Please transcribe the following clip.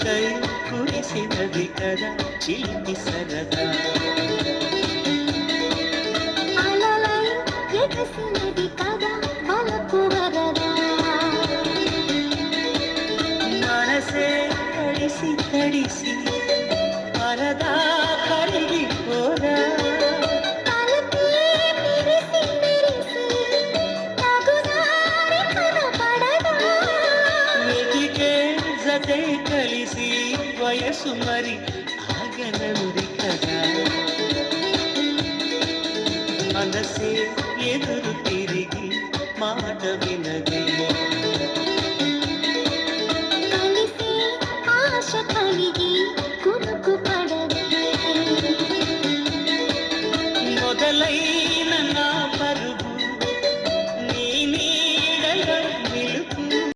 చినుకై కురిసినది కదా చిలిపి సరదా అలలై ఎగసినది కదా వలపు వరదా మనసే తడిసి తడిసి పరదా కరిగిపోదా తలపే మెరిసి మెరిసి తగుదారి కనపడదా వెతికే జతే కలిసి వయసు మరి ఆగనంది కదా మనసే ఎదురు తిరిగి మాట వినదే